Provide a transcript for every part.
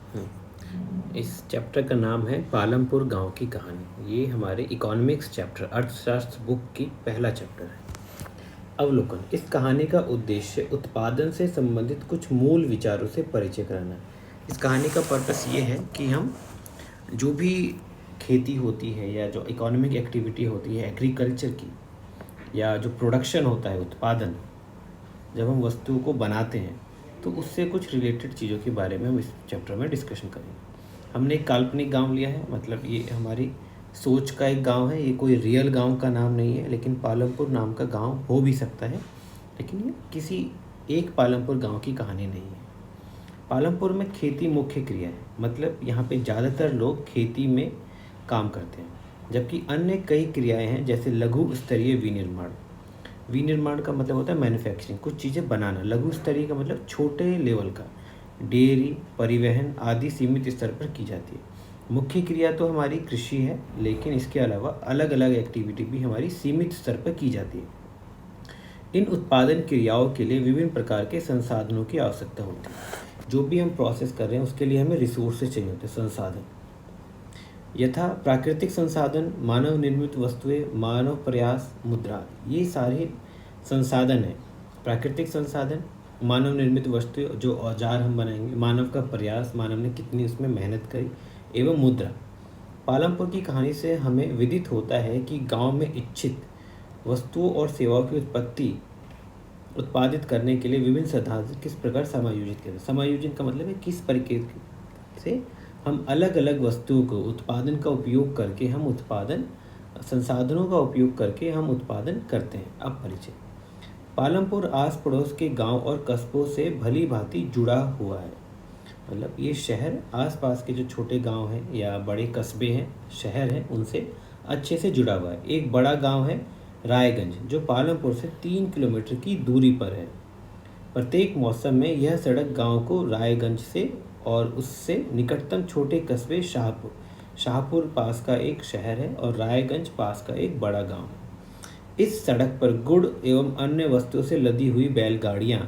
इस चैप्टर का नाम है पालमपुर गांव की कहानी। ये हमारे इकोनॉमिक्स चैप्टर अर्थशास्त्र बुक की पहला चैप्टर है। अवलोकन। इस कहानी का उद्देश्य उत्पादन से संबंधित कुछ मूल विचारों से परिचय कराना है। इस कहानी का पर्पस ये है कि हम जो भी खेती होती है या जो इकोनॉमिक एक्टिविटी होती है एग्रीकल्चर की, या जो प्रोडक्शन होता है उत्पादन, जब हम वस्तुओं को बनाते हैं तो उससे कुछ रिलेटेड चीज़ों के बारे में हम इस चैप्टर में डिस्कशन करेंगे। हमने एक काल्पनिक गांव लिया है, मतलब ये हमारी सोच का एक गांव है। ये कोई रियल गांव का नाम नहीं है, लेकिन पालमपुर नाम का गांव हो भी सकता है, लेकिन ये किसी एक पालमपुर गांव की कहानी नहीं है। पालमपुर में खेती मुख्य क्रिया है, मतलब यहाँ पे ज़्यादातर लोग खेती में काम करते हैं, जबकि अन्य कई क्रियाएं हैं जैसे लघु स्तरीय विनिर्माण। विनिर्माण का मतलब होता है मैन्युफैक्चरिंग, कुछ चीज़ें बनाना। लघु स्तरीय का मतलब छोटे लेवल का, डेयरी, परिवहन आदि सीमित स्तर पर की जाती है। मुख्य क्रिया तो हमारी कृषि है, लेकिन इसके अलावा अलग अलग एक्टिविटी भी हमारी सीमित स्तर पर की जाती है। इन उत्पादन क्रियाओं के लिए विभिन्न प्रकार के संसाधनों की आवश्यकता होती है। जो भी हम प्रोसेस कर रहे हैं उसके लिए हमें रिसोर्सेज चाहिए होते हैं, संसाधन। यथा प्राकृतिक संसाधन, मानव निर्मित वस्तुएं, मानव प्रयास, मुद्रा, ये सारे संसाधन हैं। प्राकृतिक संसाधन, मानव निर्मित वस्तुएं, जो औजार हम बनाएंगे, मानव का प्रयास, मानव ने कितनी उसमें मेहनत करी, एवं मुद्रा। पालमपुर की कहानी से हमें विदित होता है कि गांव में इच्छित वस्तुओं और सेवाओं की उत्पादित करने के लिए विभिन्न साधन किस प्रकार समायोजित करते हैं। समायोजन का मतलब है किस तरीके से हम अलग अलग वस्तुओं को उत्पादन का उपयोग करके हम उत्पादन संसाधनों का उपयोग करके हम उत्पादन करते हैं। अब परिचय। पालमपुर आस पड़ोस के गांव और कस्बों से भली भांति जुड़ा हुआ है। मतलब ये शहर आसपास के जो छोटे गांव हैं या बड़े कस्बे हैं, शहर हैं, उनसे अच्छे से जुड़ा हुआ है। एक बड़ा गांव है रायगंज, जो पालमपुर से 3 किलोमीटर की दूरी पर है। प्रत्येक मौसम में यह सड़क गांव को रायगंज से और उससे निकटतम छोटे कस्बे शाहपुर पास का एक शहर है और रायगंज पास का एक बड़ा गांव है। इस सड़क पर गुड़ एवं अन्य वस्तुओं से लदी हुई बैलगाड़ियां,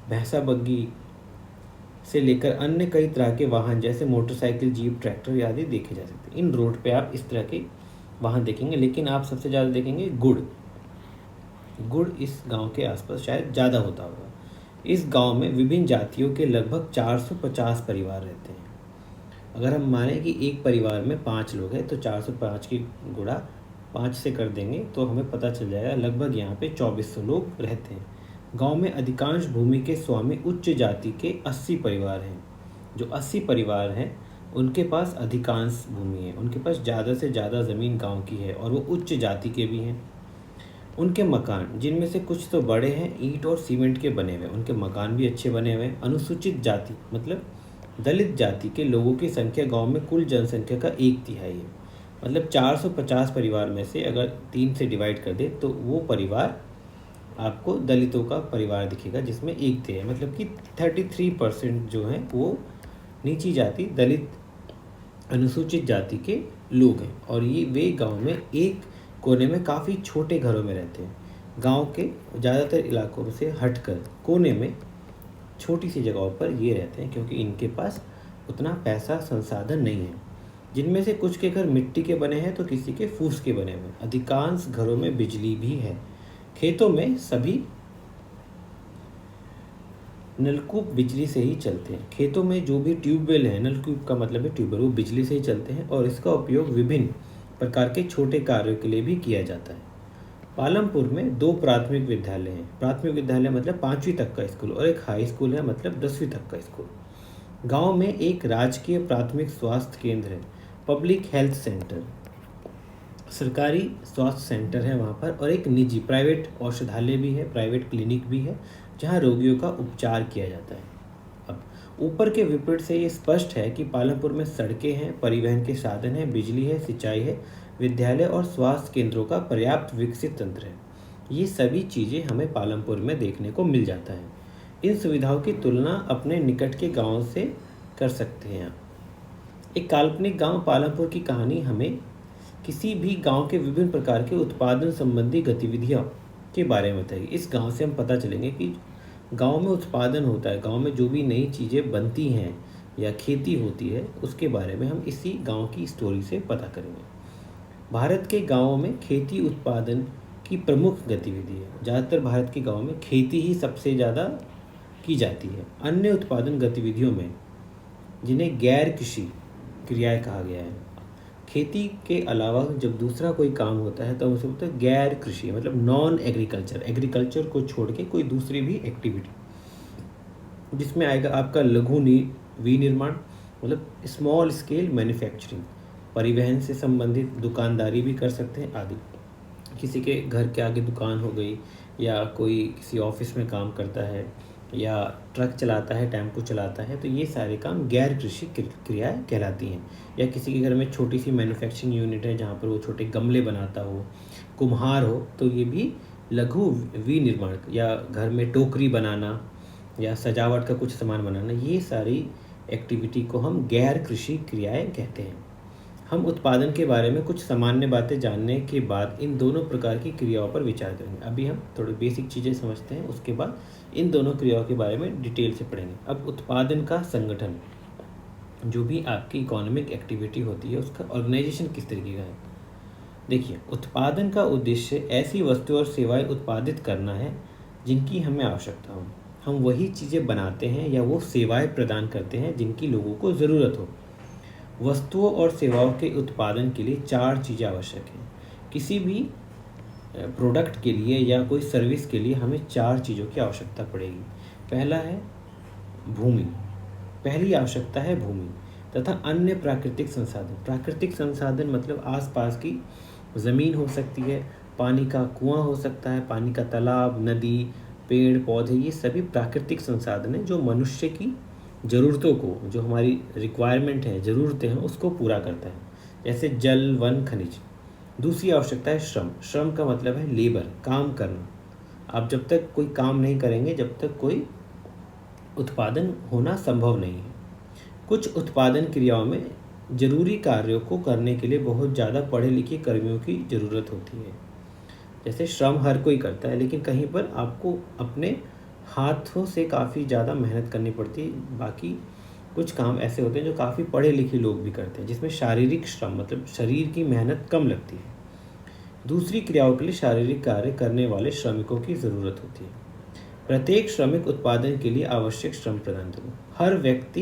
भैंसा बग्गी से लेकर अन्य कई तरह के वाहन जैसे मोटरसाइकिल, जीप, ट्रैक्टर आदि देखे जा सकते हैं। इन रोड पे आप इस तरह के वाहन देखेंगे, लेकिन आप सबसे ज़्यादा देखेंगे गुड़। गुड़ इस गांव के आसपास शायद ज़्यादा होता होगा। इस गांव में विभिन्न जातियों के लगभग 450 परिवार रहते हैं। अगर हम माने कि एक परिवार में 5 लोग हैं तो 405 की गुणा 5 से कर देंगे तो हमें पता चल जाएगा लगभग यहाँ पे 2400 लोग रहते हैं। गांव में अधिकांश भूमि के स्वामी उच्च जाति के 80 परिवार हैं। जो 80 परिवार हैं उनके पास अधिकांश भूमि है, उनके पास ज़्यादा से ज़्यादा ज़मीन गांव की है और वो उच्च जाति के भी हैं। उनके मकान, जिनमें से कुछ तो बड़े हैं, ईंट और सीमेंट के बने हुए, उनके मकान भी अच्छे बने हुए हैं। अनुसूचित जाति मतलब दलित जाति के लोगों की संख्या गांव में कुल जनसंख्या का 1/3 है। मतलब 450 परिवार में से अगर 3 से डिवाइड कर दे तो वो परिवार आपको दलितों का परिवार दिखेगा, जिसमें 1/3 है। मतलब कि 33% जो हैं वो नीची जाति, दलित, अनुसूचित जाति के लोग हैं। और ये वे गांव में एक कोने में काफ़ी छोटे घरों में रहते हैं। गांव के ज़्यादातर इलाकों से हटकर कोने में छोटी सी जगहों पर ये रहते हैं, क्योंकि इनके पास उतना पैसा संसाधन नहीं है। जिनमें से कुछ के घर मिट्टी के बने हैं तो किसी के फूस के बने हुए हैं। अधिकांश घरों में बिजली भी है। खेतों में सभी नलकूप बिजली से ही चलते हैं। खेतों में जो भी ट्यूबवेल है, नलकूप का मतलब है ट्यूबवेल, वो बिजली से ही चलते हैं और इसका उपयोग विभिन्न प्रकार के छोटे कार्यों के लिए भी किया जाता है। पालमपुर में 2 प्राथमिक विद्यालय हैं। प्राथमिक विद्यालय मतलब 5वीं तक का स्कूल, और एक हाई स्कूल है मतलब 10वीं तक का स्कूल। गांव में एक राजकीय प्राथमिक स्वास्थ्य केंद्र है, पब्लिक हेल्थ सेंटर, सरकारी स्वास्थ्य सेंटर है वहाँ पर, और एक निजी प्राइवेट औषधालय भी है, प्राइवेट क्लिनिक भी है, जहाँ रोगियों का उपचार किया जाता है। अब ऊपर के विपरीत से ये स्पष्ट है कि पालमपुर में सड़कें हैं, परिवहन के साधन हैं, बिजली है, सिंचाई है, विद्यालय और स्वास्थ्य केंद्रों का पर्याप्त विकसित तंत्र है। ये सभी चीज़ें हमें पालमपुर में देखने को मिल जाता है। इन सुविधाओं की तुलना अपने निकट के गाँव से कर सकते हैं आप। एक काल्पनिक गांव पालमपुर की कहानी हमें किसी भी गांव के विभिन्न प्रकार के उत्पादन संबंधी गतिविधियों के बारे में बताएगी। इस गांव से हम पता चलेंगे कि गांव में उत्पादन होता है, गांव में जो भी नई चीज़ें बनती हैं, या खेती होती है, उसके बारे में हम इसी गांव की स्टोरी से पता करेंगे। भारत के गांवों में खेती उत्पादन की प्रमुख गतिविधि है। ज़्यादातर भारत के गांवों में खेती ही सबसे ज़्यादा की जाती है। अन्य उत्पादन गतिविधियों में, जिन्हें गैर कृषि क्रियाएं कहा गया है, खेती के अलावा जब दूसरा कोई काम होता है तो उसे बोलते हैं गैर कृषि, मतलब नॉन एग्रीकल्चर। एग्रीकल्चर को छोड़ के कोई दूसरी भी एक्टिविटी, जिसमें आएगा आपका लघु विनिर्माण, मतलब स्मॉल स्केल मैन्युफैक्चरिंग, परिवहन से संबंधित दुकानदारी भी कर सकते हैं आदि। किसी के घर के आगे दुकान हो गई, या कोई किसी ऑफिस में काम करता है, या ट्रक चलाता है, टेम्पो चलाता है, तो ये सारे काम गैर कृषि क्रियाएं कहलाती हैं। या किसी के घर में छोटी सी मैन्युफैक्चरिंग यूनिट है जहाँ पर वो छोटे गमले बनाता हो, कुम्हार हो, तो ये भी लघु विनिर्माण, या घर में टोकरी बनाना या सजावट का कुछ सामान बनाना, ये सारी एक्टिविटी को हम गैर कृषि क्रियाएं कहते हैं। हम उत्पादन के बारे में कुछ सामान्य बातें जानने के बाद इन दोनों प्रकार की क्रियाओं पर विचार करेंगे। अभी हम थोड़ी बेसिक चीज़ें समझते हैं, उसके बाद इन दोनों क्रियाओं के बारे में डिटेल से पढ़ेंगे। अब उत्पादन का संगठन, जो भी आपकी इकोनॉमिक एक्टिविटी होती है, उसका ऑर्गेनाइजेशन किस तरीके का है। देखिए, उत्पादन का उद्देश्य ऐसी वस्तु और सेवाएं उत्पादित करना है जिनकी हमें आवश्यकता हो। हम वही चीज़ें बनाते हैं या वो सेवाएं प्रदान करते हैं जिनकी लोगों को ज़रूरत हो। वस्तुओं और सेवाओं के उत्पादन के लिए 4 चीज़ें आवश्यक हैं। किसी भी प्रोडक्ट के लिए या कोई सर्विस के लिए हमें 4 चीज़ों की आवश्यकता पड़ेगी। पहला है भूमि, पहली आवश्यकता है भूमि, तथा अन्य प्राकृतिक संसाधन। प्राकृतिक संसाधन मतलब आसपास की ज़मीन हो सकती है, पानी का कुआं हो सकता है, पानी का तालाब, नदी, पेड़ पौधे, ये सभी प्राकृतिक संसाधन हैं जो मनुष्य की ज़रूरतों को, जो हमारी रिक्वायरमेंट है, ज़रूरतें हैं, उसको पूरा करता है, जैसे जल, वन, खनिज। दूसरी आवश्यकता है श्रम। श्रम का मतलब है लेबर, काम करना। आप जब तक कोई काम नहीं करेंगे, जब तक कोई उत्पादन होना संभव नहीं है। कुछ उत्पादन क्रियाओं में जरूरी कार्यों को करने के लिए बहुत ज़्यादा पढ़े लिखे कर्मियों की ज़रूरत होती है। जैसे श्रम हर कोई करता है, लेकिन कहीं पर आपको अपने हाथों से काफ़ी ज़्यादा मेहनत करनी पड़ती है। बाकी कुछ काम ऐसे होते हैं जो काफ़ी पढ़े लिखे लोग भी करते हैं, जिसमें शारीरिक श्रम मतलब शरीर की मेहनत कम लगती है। दूसरी क्रियाओं के लिए शारीरिक कार्य करने वाले श्रमिकों की ज़रूरत होती है। प्रत्येक श्रमिक उत्पादन के लिए आवश्यक श्रम प्रदान करें। हर व्यक्ति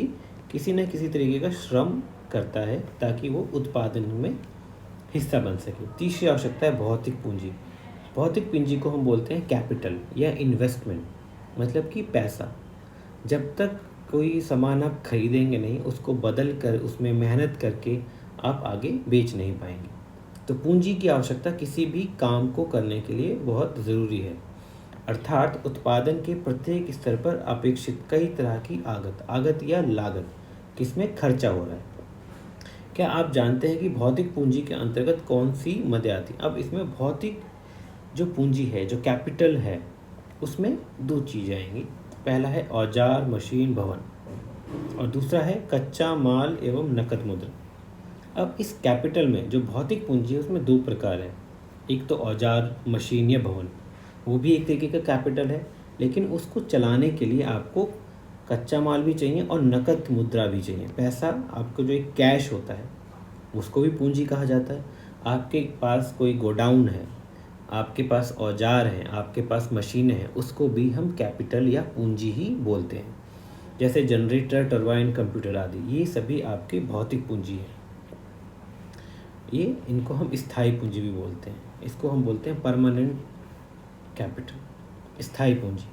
किसी न किसी तरीके का श्रम करता है ताकि वो उत्पादन में हिस्सा बन सके। तीसरी आवश्यकता है भौतिक पूंजी। भौतिक पूंजी को हम बोलते हैं कैपिटल या इन्वेस्टमेंट, मतलब कि पैसा। जब तक कोई सामान आप खरीदेंगे नहीं, उसको बदल कर उसमें मेहनत करके आप आगे बेच नहीं पाएंगे। तो पूंजी की आवश्यकता किसी भी काम को करने के लिए बहुत ज़रूरी है। अर्थात उत्पादन के प्रत्येक स्तर पर अपेक्षित कई तरह की आगत या लागत, किसमें खर्चा हो रहा है। क्या आप जानते हैं कि भौतिक पूंजी के अंतर्गत कौन सी मदें आती हैं? अब इसमें भौतिक जो पूंजी है, जो कैपिटल है, उसमें 2 चीज़ें आएंगी। पहला है औजार, मशीन, भवन, और दूसरा है कच्चा माल एवं नकद मुद्रा। अब इस कैपिटल में जो भौतिक पूंजी है उसमें 2 प्रकार है। एक तो औजार, मशीन या भवन, वो भी एक तरीके का कैपिटल है, लेकिन उसको चलाने के लिए आपको कच्चा माल भी चाहिए और नकद मुद्रा भी चाहिए। पैसा, आपको जो एक कैश होता है, उसको भी पूंजी कहा जाता है। आपके पास कोई गोडाउन है, आपके पास औजार हैं, आपके पास मशीनें हैं, उसको भी हम कैपिटल या पूंजी ही बोलते हैं। जैसे जनरेटर, टरबाइन, कंप्यूटर आदि, ये सभी आपकी भौतिक पूंजी है। ये इनको हम स्थायी पूंजी भी बोलते हैं। इसको हम बोलते हैं परमानेंट कैपिटल, स्थायी पूंजी।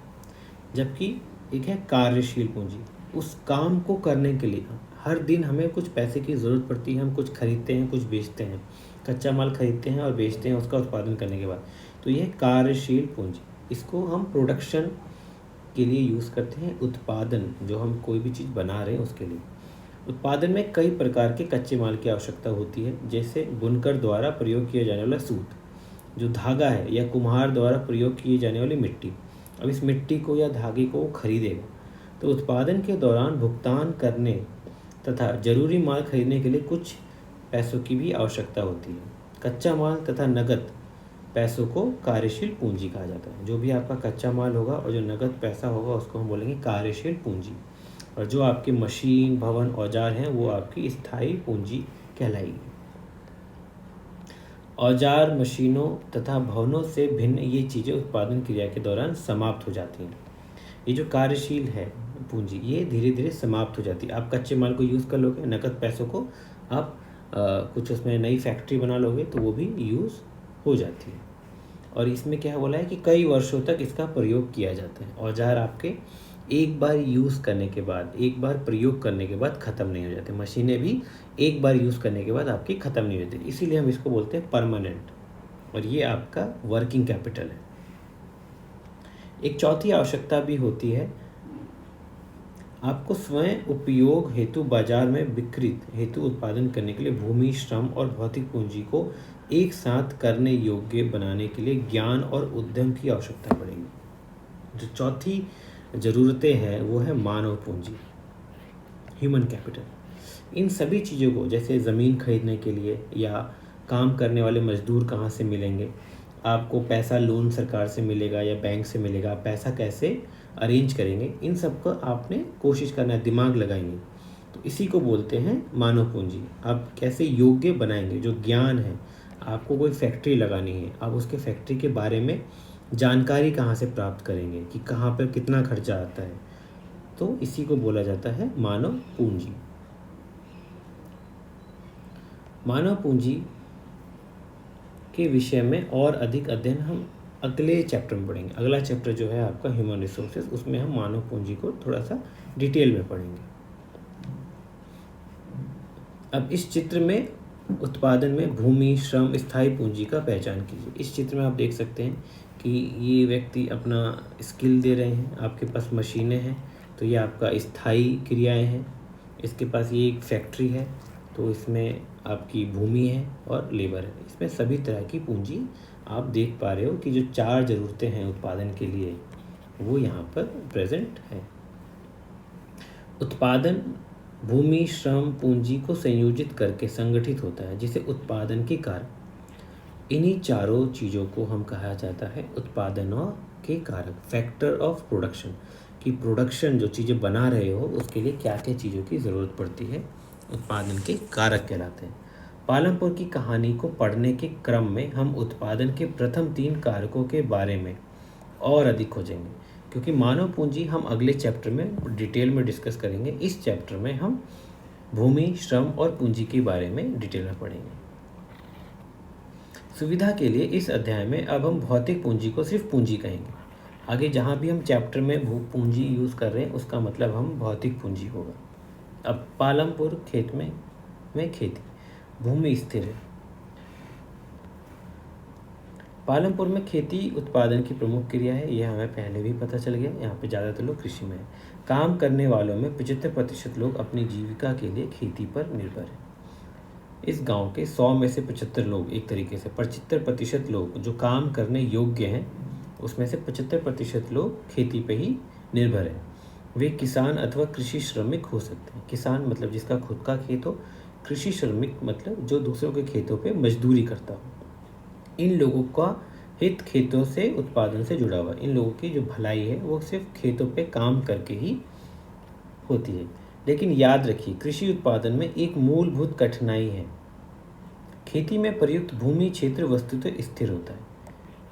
जबकि एक है कार्यशील पूंजी। उस काम को करने के लिए हर दिन हमें कुछ पैसे की ज़रूरत पड़ती है, हम कुछ खरीदते हैं, कुछ बेचते हैं, कच्चा माल खरीदते हैं और बेचते हैं उसका उत्पादन करने के बाद, तो यह कार्यशील पूंजी। इसको हम प्रोडक्शन के लिए यूज़ करते हैं। उत्पादन, जो हम कोई भी चीज़ बना रहे हैं उसके लिए। उत्पादन में कई प्रकार के कच्चे माल की आवश्यकता होती है, जैसे बुनकर द्वारा प्रयोग किया जाने वाला सूत, जो धागा है, या कुम्हार द्वारा प्रयोग किए जाने वाली मिट्टी। अब इस मिट्टी को या धागे को वो खरीदेगा, तो उत्पादन के दौरान भुगतान करने तथा जरूरी माल खरीदने के लिए कुछ पैसों की भी आवश्यकता होती है। कच्चा माल तथा नकद पैसों को कार्यशील पूंजी कहा जाता है। जो भी आपका कच्चा माल होगा और जो नकद पैसा होगा उसको हम बोलेंगे कार्यशील पूंजी। और जो आपके मशीन, भवन, औजार हैं वो आपकी स्थायी पूंजी कहलाएगी। औजार, मशीनों तथा भवनों से भिन्न ये चीज़ें उत्पादन क्रिया के दौरान समाप्त हो जाती हैं। ये जो कार्यशील है पूंजी, ये धीरे धीरे समाप्त हो जाती है। आप कच्चे माल को यूज़ कर लोगे, नकद पैसों को आप कुछ उसमें नई फैक्ट्री बना लोगे तो वो भी यूज़ हो जाती है। और इसमें क्या बोला है कि कई वर्षों तक इसका प्रयोग किया जाता है। औजार आपके एक बार यूज़ करने के बाद, एक बार प्रयोग करने के बाद ख़त्म नहीं हो जाते। मशीनें भी एक बार यूज़ करने के बाद आपकी ख़त्म नहीं होती, इसीलिए हम इसको बोलते हैं परमानेंट। और ये आपका वर्किंग कैपिटल है। एक चौथी आवश्यकता भी होती है, आपको स्वयं उपयोग हेतु बाजार में बिक्री हेतु उत्पादन करने के लिए भूमि, श्रम और भौतिक पूंजी को एक साथ करने योग्य बनाने के लिए ज्ञान और उद्यम की आवश्यकता पड़ेगी। जो चौथी ज़रूरतें हैं वो है मानव पूंजी, ह्यूमन कैपिटल। इन सभी चीज़ों को, जैसे ज़मीन खरीदने के लिए या काम करने वाले मजदूर कहाँ से मिलेंगे, आपको पैसा लोन सरकार से मिलेगा या बैंक से मिलेगा, पैसा कैसे अरेंज करेंगे, इन सब को आपने कोशिश करना है, दिमाग लगाएंगे। तो इसी को बोलते हैं मानव पूंजी। आप कैसे योग्य बनाएंगे, जो ज्ञान है, आपको कोई फैक्ट्री लगानी है, आप उसके फैक्ट्री के बारे में जानकारी कहाँ से प्राप्त करेंगे कि कहाँ पर कितना खर्चा आता है, तो इसी को बोला जाता है मानव पूंजी। मानव पूंजी के विषय में और अधिक अध्ययन हम अगले चैप्टर में पढ़ेंगे। अगला चैप्टर जो है आपका ह्यूमन रिसोर्सेज, उसमें हम मानव पूंजी को थोड़ा सा डिटेल में पढ़ेंगे। अब इस चित्र में उत्पादन में भूमि, श्रम, स्थायी पूंजी का पहचान कीजिए। इस चित्र में आप देख सकते हैं कि ये व्यक्ति अपना स्किल दे रहे हैं, आपके पास मशीनें हैं, तो ये आपका स्थायी क्रियाएं हैं। इसके पास ये एक फैक्ट्री है, तो इसमें आपकी भूमि है और लेबर है। इसमें सभी तरह की पूंजी आप देख पा रहे हो कि जो 4 ज़रूरतें हैं उत्पादन के लिए वो यहाँ पर प्रेजेंट है। उत्पादन भूमि, श्रम, पूंजी को संयोजित करके संगठित होता है, जिसे उत्पादन के कारक। इन्हीं चारों चीज़ों को हम कहा जाता है उत्पादनों के कारक, फैक्टर ऑफ प्रोडक्शन। कि प्रोडक्शन, जो चीज़ें बना रहे हो, उसके लिए क्या क्या चीज़ों की ज़रूरत पड़ती है, उत्पादन के कारक कहलाते हैं। पालमपुर की कहानी को पढ़ने के क्रम में हम उत्पादन के प्रथम 3 कारकों के बारे में और अधिक खोजेंगे, क्योंकि मानव पूंजी हम अगले चैप्टर में डिटेल में डिस्कस करेंगे। इस चैप्टर में हम भूमि, श्रम और पूंजी के बारे में डिटेल में पढ़ेंगे। सुविधा के लिए इस अध्याय में अब हम भौतिक पूंजी को सिर्फ पूंजी कहेंगे। आगे जहाँ भी हम चैप्टर में पूंजी यूज़ कर रहे हैं उसका मतलब हम भौतिक पूंजी होगा। अब पालमपुर खेत में खेती, भूमि स्थिर है। पालमपुर में खेती उत्पादन की प्रमुख क्रिया है, यह हमें पहले भी पता चल गया। यहाँ पे ज़्यादातर लोग कृषि में है। काम करने वालों में 75% लोग अपनी जीविका के लिए खेती पर निर्भर हैं। इस गांव के 100 में से 75 लोग, एक तरीके से 75% लोग जो काम करने योग्य हैं, उसमें से 75% लोग खेती पे ही निर्भर हैं। वे किसान अथवा कृषि श्रमिक हो सकते हैं। किसान मतलब जिसका खुद का खेत हो, कृषि श्रमिक मतलब जो दूसरों के खेतों पे मजदूरी करता हो। इन लोगों का हित खेतों से, उत्पादन से जुड़ा हुआ। इन लोगों की जो भलाई है वो सिर्फ खेतों पे काम करके ही होती है। लेकिन याद रखिए, कृषि उत्पादन में एक मूलभूत कठिनाई है। खेती में प्रयुक्त भूमि क्षेत्र वस्तुतः स्थिर होता है।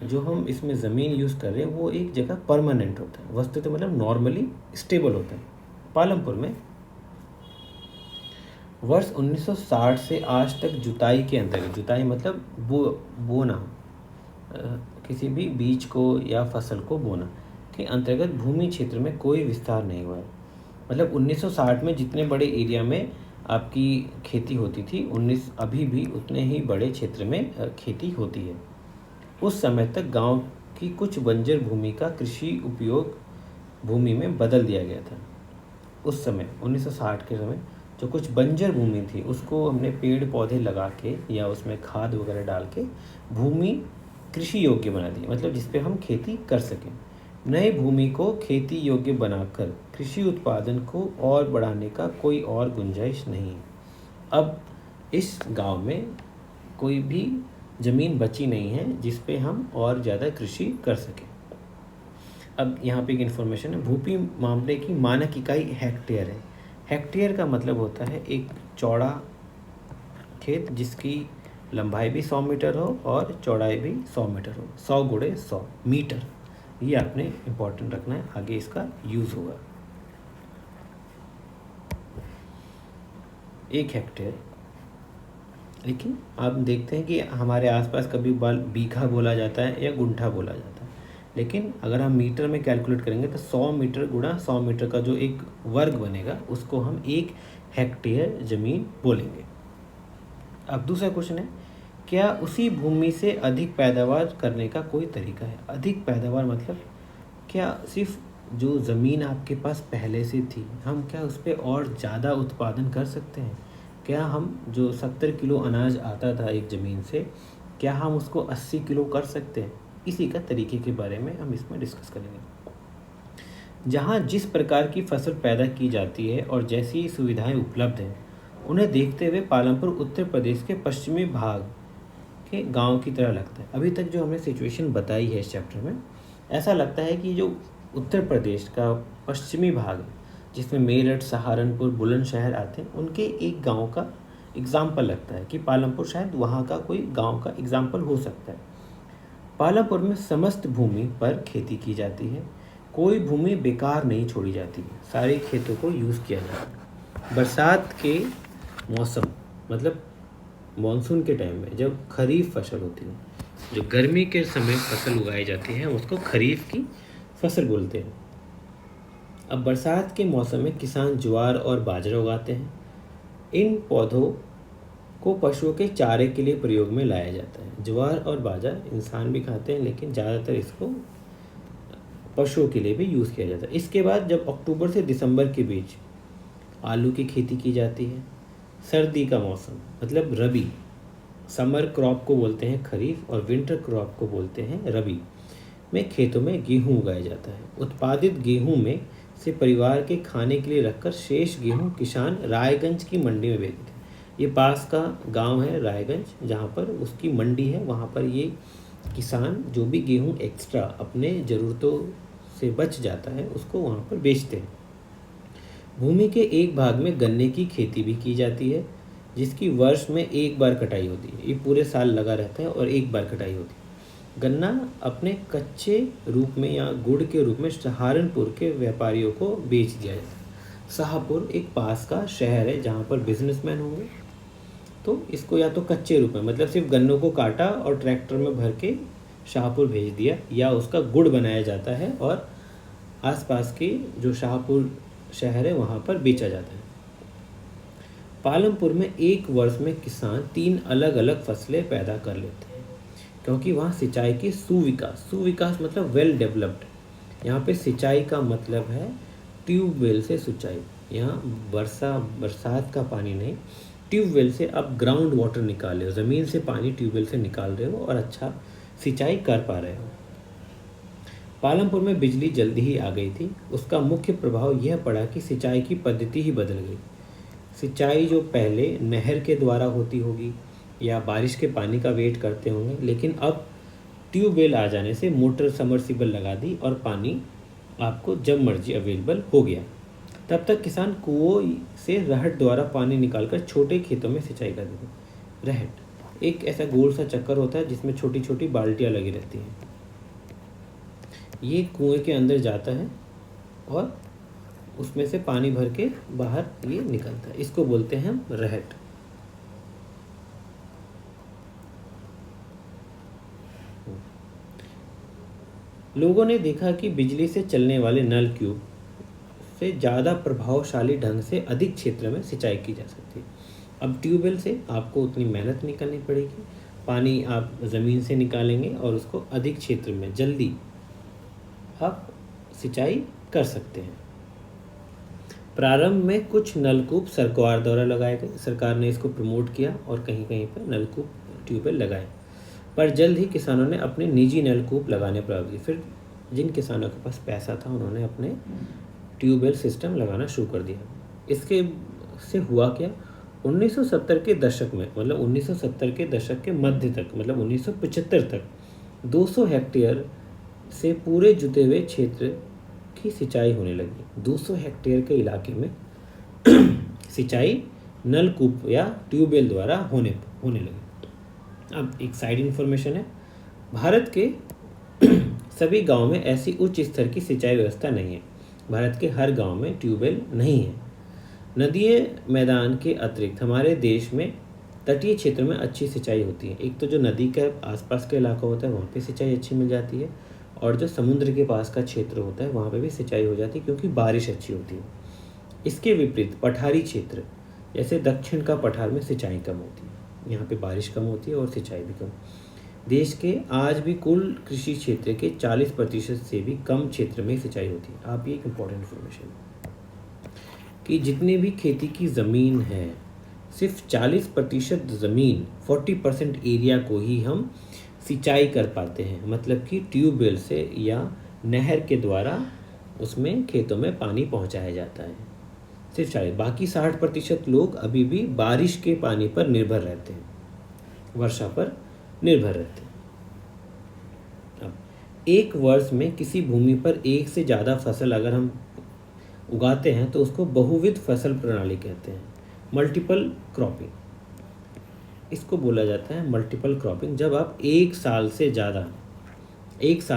जो हम इसमें ज़मीन यूज़ कर रहे हैं वो एक जगह परमानेंट होता है, वस्तुतः मतलब नॉर्मली स्टेबल होता है। पालमपुर में वर्ष 1960 से आज तक जुताई के अंतर्गत, जुताई मतलब बोना, किसी भी बीज को या फसल को बोना के अंतर्गत भूमि क्षेत्र में कोई विस्तार नहीं हुआ है। मतलब 1960 में जितने बड़े एरिया में आपकी खेती होती थी, अभी भी उतने ही बड़े क्षेत्र में खेती होती है। उस समय तक गांव की कुछ बंजर भूमि का कृषि उपयोग भूमि में बदल दिया गया था। उस समय 1960 के समय जो कुछ बंजर भूमि थी उसको हमने पेड़ पौधे लगा के या उसमें खाद वगैरह डाल के भूमि कृषि योग्य बना दी, मतलब जिस पे हम खेती कर सकें। नए भूमि को खेती योग्य बनाकर कृषि उत्पादन को और बढ़ाने का कोई और गुंजाइश नहीं है। अब इस गांव में कोई भी ज़मीन बची नहीं है जिस पे हम और ज़्यादा कृषि कर सकें। अब यहाँ पे एक इन्फॉर्मेशन है, भूपी मामले की मानक इकाई हेक्टेयर है। हेक्टेयर का मतलब होता है एक चौड़ा खेत जिसकी लंबाई भी 100 मीटर हो और चौड़ाई भी 100 मीटर हो, 100 गुणे 100 मीटर। ये आपने इम्पोर्टेंट रखना है, आगे इसका यूज़ होगा। 1 हेक्टेयर, लेकिन आप देखते हैं कि हमारे आसपास कभी बीघा बोला जाता है या गुंठा बोला जाता है, लेकिन अगर हम मीटर में कैलकुलेट करेंगे तो 100 मीटर गुणा 100 मीटर का जो एक वर्ग बनेगा उसको हम 1 हेक्टेयर ज़मीन बोलेंगे। अब दूसरा क्वेश्चन है, क्या उसी भूमि से अधिक पैदावार करने का कोई तरीका है? अधिक पैदावार मतलब क्या सिर्फ जो ज़मीन आपके पास पहले से थी, हम क्या उस पर और ज़्यादा उत्पादन कर सकते हैं? क्या हम जो 70 किलो अनाज आता था एक ज़मीन से, क्या हम उसको 80 किलो कर सकते हैं? इसी का तरीके के बारे में हम इसमें डिस्कस करेंगे। जहाँ जिस प्रकार की फसल पैदा की जाती है और जैसी सुविधाएं उपलब्ध हैं, उन्हें देखते हुए पालमपुर उत्तर प्रदेश के पश्चिमी भाग के गांव की तरह लगता है। अभी तक जो हमने सिचुएशन बताई है इस चैप्टर में, ऐसा लगता है कि जो उत्तर प्रदेश का पश्चिमी भाग है, जिसमें मेरठ, सहारनपुर, बुलंदशहर आते हैं, उनके एक गांव का एग्जाम्पल लगता है कि पालमपुर शायद वहाँ का कोई गांव का एग्जाम्पल हो सकता है। पालमपुर में समस्त भूमि पर खेती की जाती है, कोई भूमि बेकार नहीं छोड़ी जाती है, सारे खेतों को यूज़ किया जाता है। बरसात के मौसम मतलब मानसून के टाइम में जब खरीफ फसल होती है, जो गर्मी के समय फसल उगाई जाती है, उसको खरीफ की फसल बोलते हैं। अब बरसात के मौसम में किसान ज्वार और बाजरा उगाते हैं। इन पौधों को पशुओं के चारे के लिए प्रयोग में लाया जाता है। ज्वार और बाजरा इंसान भी खाते हैं, लेकिन ज़्यादातर इसको पशुओं के लिए भी यूज़ किया जाता है। इसके बाद जब अक्टूबर से दिसंबर के बीच आलू की खेती की जाती है। सर्दी का मौसम मतलब रबी, समर क्रॉप को बोलते हैं खरीफ और विंटर क्रॉप को बोलते हैं रबी, में खेतों में गेहूं उगाया जाता है। उत्पादित गेहूं में से परिवार के खाने के लिए रखकर शेष गेहूं किसान रायगंज की मंडी में बेचते हैं। ये पास का गांव है रायगंज, जहां पर उसकी मंडी है, वहां पर ये किसान जो भी गेहूं एक्स्ट्रा अपने ज़रूरतों से बच जाता है उसको वहां पर बेचते हैं। भूमि के एक भाग में गन्ने की खेती भी की जाती है, जिसकी वर्ष में एक बार कटाई होती है। ये पूरे साल लगा रहता है और एक बार कटाई होती है। गन्ना अपने कच्चे रूप में या गुड़ के रूप में सहारनपुर के व्यापारियों को बेच दिया जाता है। शाहपुर एक पास का शहर है जहाँ पर बिजनेसमैन होंगे, तो इसको या तो कच्चे रूप में मतलब सिर्फ गन्नों को काटा और ट्रैक्टर में भर के शाहपुर भेज दिया, या उसका गुड़ बनाया जाता है और आसपास के जो शाहपुर शहर है वहाँ पर बेचा जाता है। पालमपुर में एक वर्ष में किसान 3 अलग अलग फसलें पैदा कर लेते हैं, क्योंकि वहाँ सिंचाई की सुविकास मतलब वेल डेवलप्ड। यहाँ पे सिंचाई का मतलब है ट्यूबवेल से सिंचाई। यहाँ बरसात का पानी नहीं, ट्यूबवेल से आप ग्राउंड वाटर निकाल रहे हो, ज़मीन से पानी ट्यूबवेल से निकाल रहे हो और अच्छा सिंचाई कर पा रहे हो। पालमपुर में बिजली जल्दी ही आ गई थी। उसका मुख्य प्रभाव यह पड़ा कि सिंचाई की पद्धति ही बदल गई। सिंचाई जो पहले नहर के द्वारा होती होगी या बारिश के पानी का वेट करते होंगे, लेकिन अब ट्यूबवेल आ जाने से मोटर समरसिबल लगा दी और पानी आपको जब मर्जी अवेलेबल हो गया। तब तक किसान कुओं से रहट द्वारा पानी निकालकर छोटे खेतों में सिंचाई करते थे। रहट एक ऐसा गोल सा चक्कर होता है जिसमें छोटी छोटी बाल्टियाँ लगी रहती हैं। ये कुएं के अंदर जाता है और उसमें से पानी भर के बाहर ये निकलता है, इसको बोलते हैं हम रहट। लोगों ने देखा कि बिजली से चलने वाले नल ट्यूब से ज़्यादा प्रभावशाली ढंग से अधिक क्षेत्र में सिंचाई की जा सकती है। अब ट्यूबवेल से आपको उतनी मेहनत नहीं करनी पड़ेगी, पानी आप ज़मीन से निकालेंगे और उसको अधिक क्षेत्र में जल्दी आप सिंचाई कर सकते हैं। प्रारंभ में कुछ नलकूप सरकार द्वारा लगाए गए, सरकार ने इसको प्रमोट किया और कहीं कहीं पर नलकूप ट्यूबवेल लगाए, पर जल्द ही किसानों ने अपने निजी नलकूप लगाने प्रारंभ किए। फिर जिन किसानों के पास पैसा था उन्होंने अपने ट्यूबवेल सिस्टम लगाना शुरू कर दिया। इसके से हुआ क्या, 1970 के दशक में मतलब 1970 के दशक के मध्य तक मतलब 1975 तक 200 हेक्टेयर से पूरे जुते हुए क्षेत्र की सिंचाई होने लगी। 200 हेक्टेयर के इलाके में सिंचाई नलकूप या ट्यूबवेल द्वारा होने लगी। अब एक साइड इन्फॉर्मेशन है, भारत के सभी गांवों में ऐसी उच्च स्तर की सिंचाई व्यवस्था नहीं है। भारत के हर गांव में ट्यूबवेल नहीं है। नदीय मैदान के अतिरिक्त हमारे देश में तटीय क्षेत्रों में अच्छी सिंचाई होती है। एक तो जो नदी के आसपास का इलाका होता है वहाँ पे सिंचाई अच्छी मिल जाती है, और जो समुद्र के पास का क्षेत्र होता है वहाँ पे भी सिंचाई हो जाती है क्योंकि बारिश अच्छी होती है। इसके विपरीत पठारी क्षेत्र जैसे दक्षिण का पठार में सिंचाई कम होती है। यहाँ पे बारिश कम होती है और सिंचाई भी कम। देश के आज भी कुल कृषि क्षेत्र के 40% से भी कम क्षेत्र में सिंचाई होती है। आप ये एक इम्पॉर्टेंट इन्फॉर्मेशन कि जितनी भी खेती की ज़मीन है, सिर्फ 40% ज़मीन 40% एरिया को ही हम सिंचाई कर पाते हैं, मतलब कि ट्यूबवेल से या नहर के द्वारा उसमें खेतों में पानी पहुंचाया जाता है। सिर्फ 40, बाकी 60% लोग अभी भी बारिश के पानी पर निर्भर रहते हैं, वर्षा पर निर्भर रहते हैं। अब एक वर्ष में किसी भूमि पर एक से ज़्यादा फसल अगर हम उगाते हैं तो उसको बहुविध फसल प्रणाली कहते हैं, मल्टीपल क्रॉपिंग इसको बोला जाता है। मल्टीपल क्रॉपिंग जब आप एक साल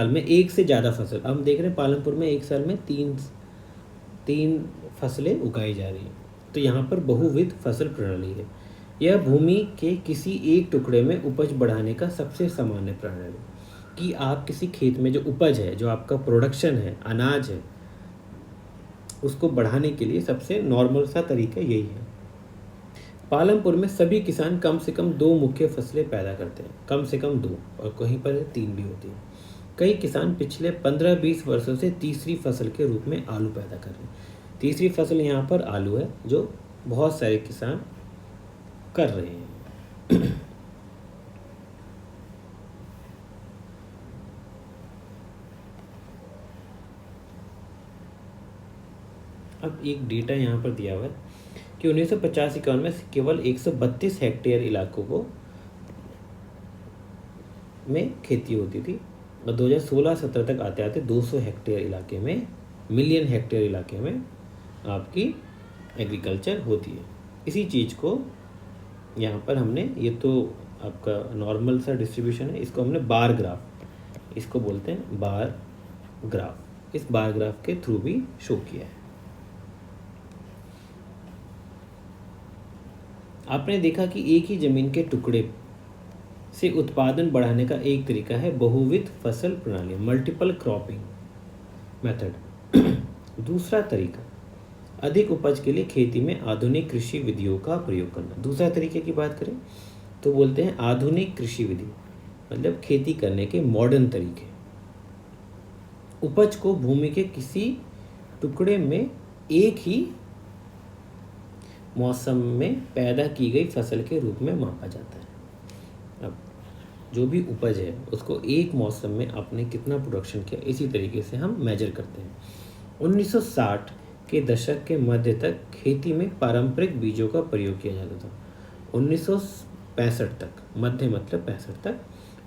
में एक से ज़्यादा फसल, हम देख रहे हैं पालमपुर में एक साल में तीन फसलें उगाई जा रही हैं, तो यहाँ पर बहुविध फसल प्रणाली है। यह भूमि के किसी एक टुकड़े में उपज बढ़ाने का सबसे सामान्य प्रणाली कि आप किसी खेत में जो उपज है, जो आपका प्रोडक्शन है, अनाज है, उसको बढ़ाने के लिए सबसे नॉर्मल सा तरीका यही है। पालमपुर में सभी किसान कम से कम 2 मुख्य फसलें पैदा करते हैं, कम से कम 2, और कहीं पर 3 भी होती हैं। कई किसान पिछले 15-20 वर्षों से तीसरी फसल के रूप में आलू पैदा कर रहे हैं। तीसरी फसल यहाँ पर आलू है जो बहुत सारे किसान कर रहे हैं। अब एक डेटा यहाँ पर दिया हुआ है कि 1950-51 में केवल 132 हेक्टेयर इलाकों को में खेती होती थी, और 2016-17 तक आते आते 200 हेक्टेयर इलाके में, मिलियन हेक्टेयर इलाके में आपकी एग्रीकल्चर होती है। इसी चीज़ को यहाँ पर हमने, ये तो आपका नॉर्मल सा डिस्ट्रीब्यूशन है, इसको हमने बार ग्राफ, इसको बोलते हैं बार ग्राफ, इस बार ग्राफ के थ्रू भी शो किया है। आपने देखा कि एक ही जमीन के टुकड़े से उत्पादन बढ़ाने का एक तरीका है बहुविध फसल प्रणाली, मल्टीपल क्रॉपिंग मेथड। दूसरा तरीका अधिक उपज के लिए खेती में आधुनिक कृषि विधियों का प्रयोग करना। दूसरा तरीके की बात करें तो बोलते हैं आधुनिक कृषि विधि, मतलब खेती करने के मॉडर्न तरीके। उपज को भूमि के किसी टुकड़े में एक ही मौसम में पैदा की गई फसल के रूप में मापा जाता है। अब जो भी उपज है उसको एक मौसम में आपने कितना प्रोडक्शन किया, इसी तरीके से हम मेजर करते हैं। 1960 के दशक के मध्य तक खेती में पारंपरिक बीजों का प्रयोग किया जाता था। 1965 तक, मध्य मतलब 65 तक,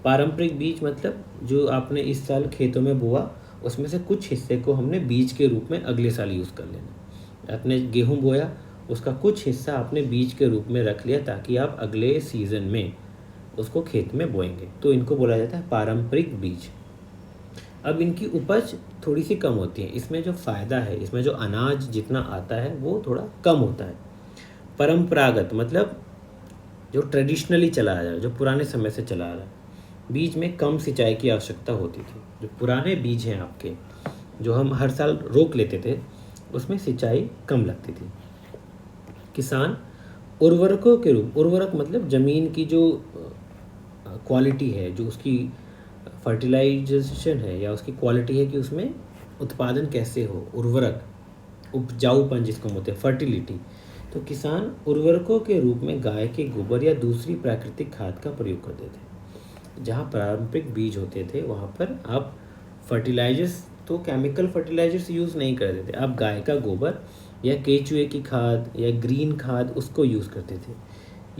पारंपरिक बीज मतलब जो आपने इस साल खेतों में बोआ उसमें से कुछ हिस्से को हमने बीज के रूप में अगले साल यूज़ कर लेना। आपने गेहूँ बोया, उसका कुछ हिस्सा आपने बीज के रूप में रख लिया ताकि आप अगले सीज़न में उसको खेत में बोएंगे, तो इनको बोला जाता है पारंपरिक बीज। अब इनकी उपज थोड़ी सी कम होती है, इसमें जो फ़ायदा है, इसमें जो अनाज जितना आता है वो थोड़ा कम होता है। परंपरागत मतलब जो ट्रेडिशनली चला आ रहा है, जो पुराने समय से चला आ रहा है, बीज में कम सिंचाई की आवश्यकता होती थी। जो पुराने बीज हैं आपके, जो हम हर साल रोक लेते थे, उसमें सिंचाई कम लगती थी। किसान उर्वरकों के रूप, उर्वरक मतलब ज़मीन की जो क्वालिटी है, जो उसकी फर्टिलाइजेशन है या उसकी क्वालिटी है कि उसमें उत्पादन कैसे हो, उर्वरक, उपजाऊपन जिसको बोलते हैं, फर्टिलिटी, तो किसान उर्वरकों के रूप में गाय के गोबर या दूसरी प्राकृतिक खाद का प्रयोग करते थे। जहाँ पारंपरिक बीज होते थे वहाँ पर आप फर्टिलाइजर्स, तो केमिकल फर्टिलाइजर्स यूज़ नहीं करते थे, आप गाय का गोबर या केचुए की खाद या ग्रीन खाद उसको यूज़ करते थे।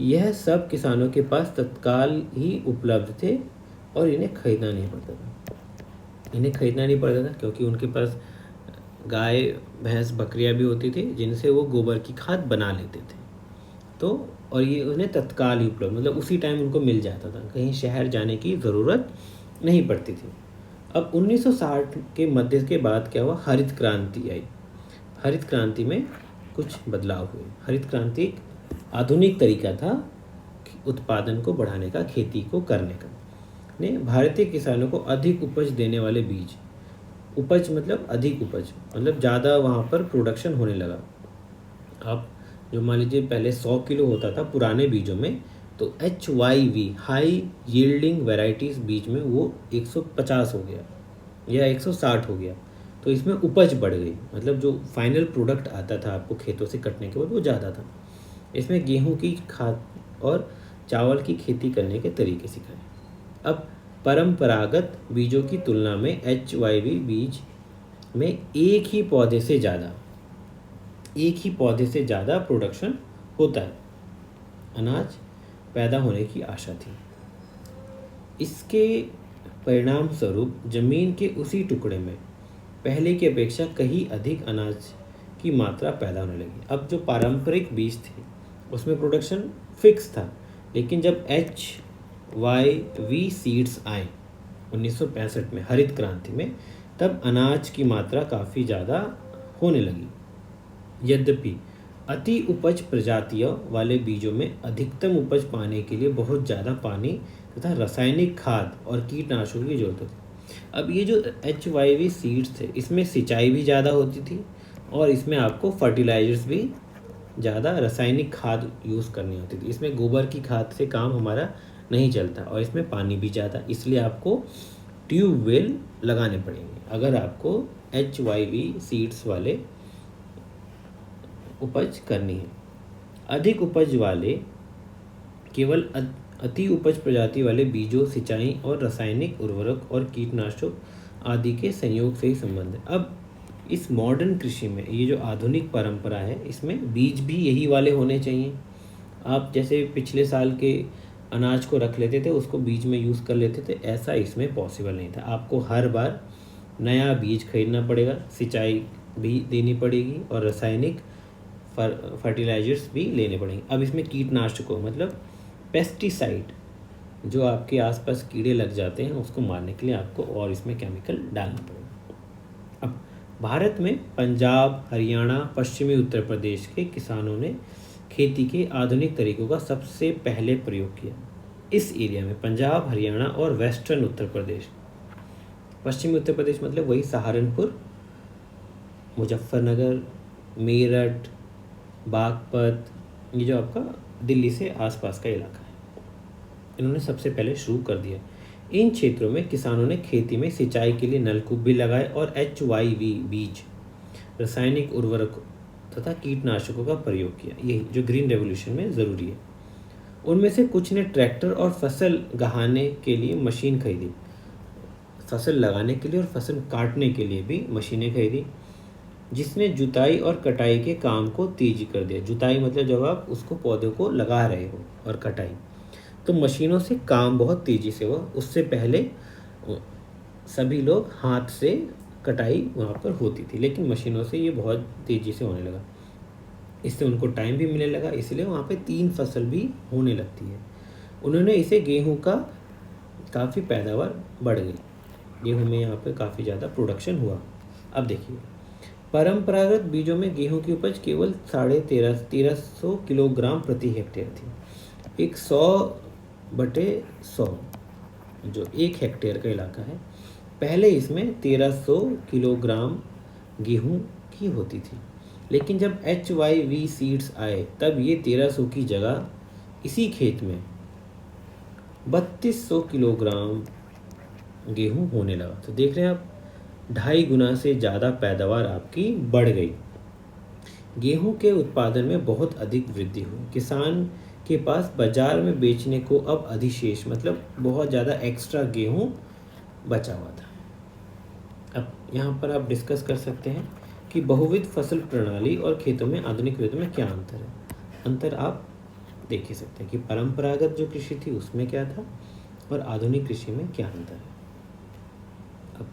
यह सब किसानों के पास तत्काल ही उपलब्ध थे और इन्हें खरीदना नहीं पड़ता था। इन्हें खरीदना नहीं पड़ता था क्योंकि उनके पास गाय भैंस बकरियां भी होती थी जिनसे वो गोबर की खाद बना लेते थे। तो और ये उन्हें तत्काल ही उपलब्ध, मतलब उसी टाइम उनको मिल जाता था, कहीं शहर जाने की ज़रूरत नहीं पड़ती थी। अब 1960 के मध्य के बाद क्या हुआ, हरित क्रांति आई। हरित क्रांति में कुछ बदलाव हुए। हरित क्रांति एक आधुनिक तरीका था उत्पादन को बढ़ाने का, खेती को करने का। ने भारतीय किसानों को अधिक उपज देने वाले बीज, उपज मतलब अधिक उपज, मतलब ज़्यादा वहाँ पर प्रोडक्शन होने लगा। आप जो मान लीजिए पहले 100 किलो होता था पुराने बीजों में, तो HYV हाई यील्डिंग वैरायटीज़ बीज में वो 150 हो गया या 160 हो गया। तो इसमें उपज बढ़ गई, मतलब जो फाइनल प्रोडक्ट आता था आपको खेतों से कटने के बाद वो ज़्यादा था। इसमें गेहूं की खाद और चावल की खेती करने के तरीके सिखाए। अब परंपरागत बीजों की तुलना में HYV बीज में एक ही पौधे से ज़्यादा प्रोडक्शन होता है, अनाज पैदा होने की आशा थी। इसके परिणाम स्वरूप जमीन के उसी टुकड़े में पहले की अपेक्षा कहीं अधिक अनाज की मात्रा पैदा होने लगी। अब जो पारंपरिक बीज थे उसमें प्रोडक्शन फिक्स था, लेकिन जब HYV सीड्स आए 1965 में हरित क्रांति में, तब अनाज की मात्रा काफ़ी ज़्यादा होने लगी। यद्यपि अति उपज प्रजातियों वाले बीजों में अधिकतम उपज पाने के लिए बहुत ज़्यादा पानी तथा रासायनिक खाद और कीटनाशकों की जरूरत होती। अब ये जो HYV सीड्स थे इसमें सिंचाई भी ज़्यादा होती थी और इसमें आपको फर्टिलाइजर्स भी ज़्यादा, रासायनिक खाद यूज़ करनी होती थी। इसमें गोबर की खाद से काम हमारा नहीं चलता और इसमें पानी भी ज़्यादा, इसलिए आपको ट्यूबवेल लगाने पड़ेंगे अगर आपको HYV सीड्स वाले उपज करनी है। अधिक उपज वाले केवल अति उपज प्रजाति वाले बीजों, सिंचाई और रासायनिक उर्वरक और कीटनाशक आदि के संयोग से ही संबंध है। अब इस मॉडर्न कृषि में ये जो आधुनिक परंपरा है इसमें बीज भी यही वाले होने चाहिए। आप जैसे पिछले साल के अनाज को रख लेते थे उसको बीज में यूज़ कर लेते थे, ऐसा इसमें पॉसिबल नहीं था। आपको हर बार नया बीज खरीदना पड़ेगा, सिंचाई भी देनी पड़ेगी और रासायनिक फर्टिलाइजर्स भी लेने पड़ेंगे। अब इसमें कीटनाशकों मतलब पेस्टिसाइड, जो आपके आसपास कीड़े लग जाते हैं उसको मारने के लिए आपको और इसमें केमिकल डालना पड़ेगा। अब भारत में पंजाब, हरियाणा, पश्चिमी उत्तर प्रदेश के किसानों ने खेती के आधुनिक तरीकों का सबसे पहले प्रयोग किया। इस एरिया में पंजाब, हरियाणा और वेस्टर्न उत्तर प्रदेश, पश्चिमी उत्तर प्रदेश मतलब वही सहारनपुर, मुजफ्फरनगर, मेरठ, बागपत, ये जो आपका दिल्ली से आसपास का इलाका है, इन्होंने सबसे पहले शुरू कर दिया। इन क्षेत्रों में किसानों ने खेती में सिंचाई के लिए नलकूप भी लगाए और HYV बीज, रासायनिक उर्वरक तथा कीटनाशकों का प्रयोग किया। यही जो ग्रीन रेवोल्यूशन में ज़रूरी है। उनमें से कुछ ने ट्रैक्टर और फसल गहाने के लिए मशीन खरीदी, फसल लगाने के लिए और फसल काटने के लिए भी मशीनें खरीदी, जिसने जुताई और कटाई के काम को तेजी कर दिया। जुताई मतलब जब आप उसको पौधों को लगा रहे हो, और कटाई तो मशीनों से काम बहुत तेज़ी से हुआ। उससे पहले सभी लोग हाथ से कटाई वहाँ पर होती थी, लेकिन मशीनों से ये बहुत तेज़ी से होने लगा। इससे उनको टाइम भी मिलने लगा, इसलिए वहाँ पे 3 फसल भी होने लगती है। उन्होंने इसे गेहूँ का काफ़ी पैदावार बढ़ गई, गेहूँ में यहाँ पे काफ़ी ज़्यादा प्रोडक्शन हुआ। अब देखिए, परंपरागत बीजों में गेहूं की उपज केवल 1350 किलोग्राम प्रति हेक्टेयर थी। एक 100/100 जो 1 हेक्टेयर का इलाका है, पहले इसमें 1300 किलोग्राम गेहूं की होती थी, लेकिन जब HYV सीड्स आए तब ये 1300 की जगह इसी खेत में 3200 किलोग्राम गेहूं होने लगा। तो देख रहे हैं आप, 2.5 गुना से ज़्यादा पैदावार आपकी बढ़ गई। गेहूं के उत्पादन में बहुत अधिक वृद्धि हुई। किसान के पास बाजार में बेचने को अब अधिशेष मतलब बहुत ज़्यादा एक्स्ट्रा गेहूं बचा हुआ था। अब यहाँ पर आप डिस्कस कर सकते हैं कि बहुविध फसल प्रणाली और खेतों में आधुनिक विधि में क्या अंतर है। अंतर आप देख ही सकते हैं कि परंपरागत जो कृषि थी उसमें क्या था और आधुनिक कृषि में क्या अंतर है। अब